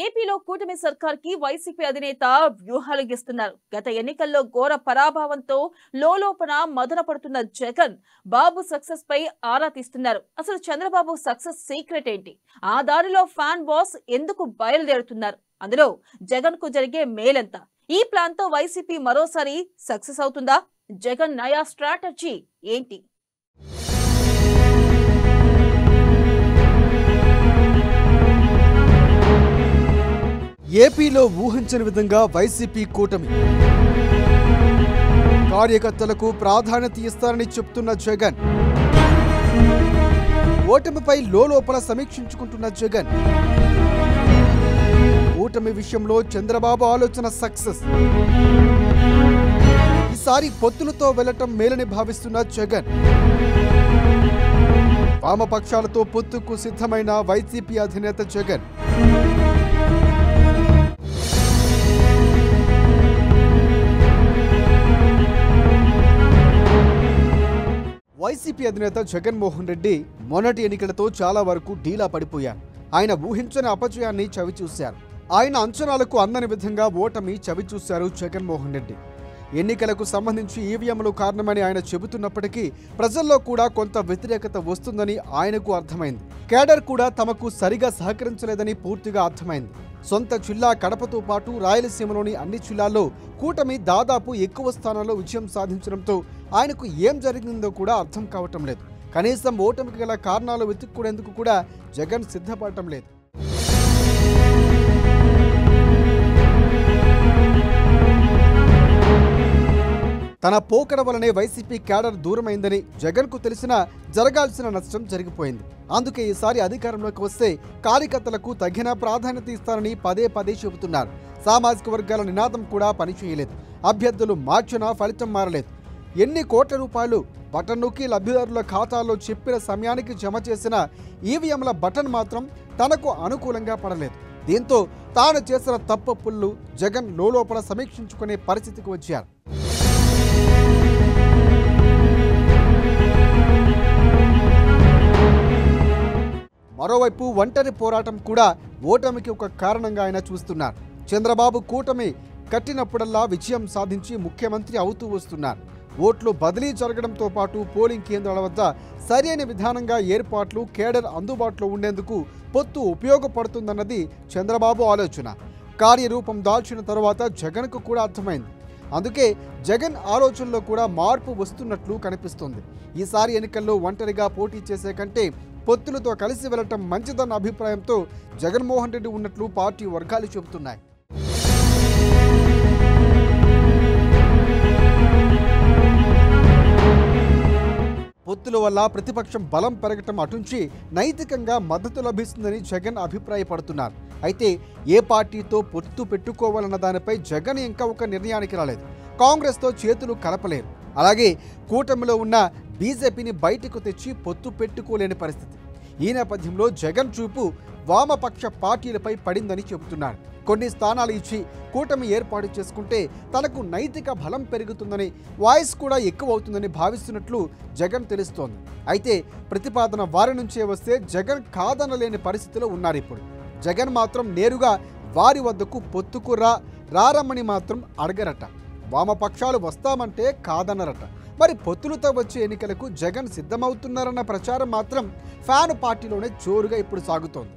ఏపీలో కూటమి సర్కార్కి వైసీపీ అధినేత వ్యూహాలు గీస్తున్నారు. గత ఎన్నికల్లో ఘోర పరాభవంతో లోలోపన మదన పడుతున్న జగన్ బాబు సక్సెస్ పై ఆరా తీస్తున్నారు. అసలు చంద్రబాబు సక్సెస్ సీక్రెట్ ఏంటి? ఆ దారిలో ఫ్యాన్ బాస్ ఎందుకు బయలుదేరుతున్నారు? అందులో జగన్ కు జరిగే మేలెంత? ఈ ప్లాన్ తో వైసీపీ మరోసారి సక్సెస్ అవుతుందా? జగన్ నయా స్ట్రాటజీ ఏంటి? ఏపీలో ఊహించని విధంగా వైసీపీ కూటమి కార్యకర్తలకు ప్రాధాన్యత ఇస్తారని చెప్తున్న జగన్, ఓటమిపై లోలోపల సమీక్షించుకుంటున్న జగన్, కూటమి విషయంలో చంద్రబాబు ఆలోచన సక్సెస్, ఈసారి పొత్తులతో వెళ్లటం మేలని భావిస్తున్న జగన్, వామపక్షాలతో పొత్తుకు సిద్ధమైన వైసీపీ అధినేత జగన్, వైసీపీ అధినేత జగన్మోహన్ రెడ్డి మొన్నటి ఎన్నికలతో చాలా వరకు డీలా పడిపోయారు. ఆయన ఊహించని అపజయాన్ని చవిచూశారు. ఆయన అంచనాలకు అందని విధంగా ఓటమి చవిచూశారు జగన్మోహన్ రెడ్డి. ఎన్నికలకు సంబంధించి ఈవీఎంలు కారణమని ఆయన చెబుతున్నప్పటికీ ప్రజల్లో కూడా కొంత వ్యతిరేకత వస్తుందని ఆయనకు అర్థమైంది. కేడర్ కూడా తమకు సరిగా సహకరించలేదని పూర్తిగా అర్థమైంది. సొంత జిల్లా కడపతో పాటు రాయలసీమలోని అన్ని జిల్లాల్లో కూటమి దాదాపు ఎక్కువ స్థానాల్లో విజయం సాధించడంతో ఆయనకు ఏం జరిగిందో కూడా అర్థం కావటం లేదు. కనీసం ఓటమికి గల కారణాలు వెతుక్కునేందుకు కూడా జగన్ సిద్ధపడటం లేదు. తన పోకడ వలనే వైసీపీ క్యాడర్ దూరమైందని జగన్కు తెలిసినా జరగాల్సిన నష్టం జరిగిపోయింది. అందుకే ఈసారి అధికారంలోకి వస్తే కార్యకర్తలకు తగిన ప్రాధాన్యత ఇస్తారని పదే పదే చెబుతున్నారు. సామాజిక వర్గాల నినాదం కూడా పనిచేయలేదు. అభ్యర్థులు మార్చినా ఫలితం మారలేదు. ఎన్ని కోట్ల రూపాయలు బటన్ నొక్కి లబ్ధిదారుల ఖాతాల్లో చెప్పిన సమయానికి జమ చేసిన ఈవీఎంల బటన్ మాత్రం తనకు అనుకూలంగా పడలేదు. దీంతో తాను చేసిన తప్పులు జగన్ లోలోపల సమీక్షించుకునే పరిస్థితికి వచ్చారు. మరోవైపు ఒంటరి పోరాటం కూడా ఓటమికి ఒక కారణంగా ఆయన చూస్తున్నారు. చంద్రబాబు కూటమి కట్టినప్పుడల్లా విజయం సాధించి ముఖ్యమంత్రి అవుతూ వస్తున్నారు. ఓట్లు బదిలీ జరగడంతో పాటు పోలింగ్ కేంద్రాల వద్ద సరైన విధానంగా ఏర్పాట్లు, కేడర్ అందుబాటులో ఉండేందుకు పొత్తు ఉపయోగపడుతుందన్నది చంద్రబాబు ఆలోచన. కార్యరూపం దాల్చిన తర్వాత జగన్కు కూడా అర్థమైంది. అందుకే జగన్ ఆలోచనలో కూడా మార్పు వస్తున్నట్లు కనిపిస్తుంది. ఈసారి ఎన్నికల్లో ఒంటరిగా పోటీ చేసే కంటే పొత్తులతో కలిసి వెళ్లటం మంచిదన్న అభిప్రాయంతో జగన్మోహన్ రెడ్డి ఉన్నట్లు పార్టీ వర్గాలు చెబుతున్నాయి. పొత్తుల వల్ల ప్రతిపక్షం బలం పెరగటం అటుంచి నైతికంగా మద్దతు లభిస్తుందని జగన్ అభిప్రాయపడుతున్నారు. అయితే ఏ పార్టీతో పొత్తు పెట్టుకోవాలన్న దానిపై జగన్ ఇంకా ఒక నిర్ణయానికి రాలేదు. కాంగ్రెస్తో చేతులు కలపలేరు. అలాగే కూటమిలో ఉన్న బీజేపీని బయటకు తెచ్చి పొత్తు పెట్టుకోలేని పరిస్థితి. ఈ నేపథ్యంలో జగన్ చూపు వామపక్ష పార్టీలపై పడిందని చెబుతున్నారు. కొన్ని స్థానాలు ఇచ్చి కూటమి ఏర్పాటు చేసుకుంటే తనకు నైతిక బలం పెరుగుతుందని, వాయిస్ కూడా ఎక్కువ అవుతుందని భావిస్తున్నట్లు జగన్ తెలుస్తోంది. అయితే ప్రతిపాదన వారి నుంచే వస్తే జగన్ కాదనలేని పరిస్థితిలో ఉన్నారు. ఇప్పుడు జగన్ మాత్రం నేరుగా వారి వద్దకు పొత్తుకు రారమ్మని మాత్రం అడగరట. వామపక్షాలు వస్తామంటే కాదన్నరట. మరి పొత్తులతో వచ్చే ఎన్నికలకు జగన్ సిద్ధమవుతున్నారన్న ప్రచారం మాత్రం ఫ్యాన్ పార్టీలోనే జోరుగా ఇప్పుడు సాగుతోంది.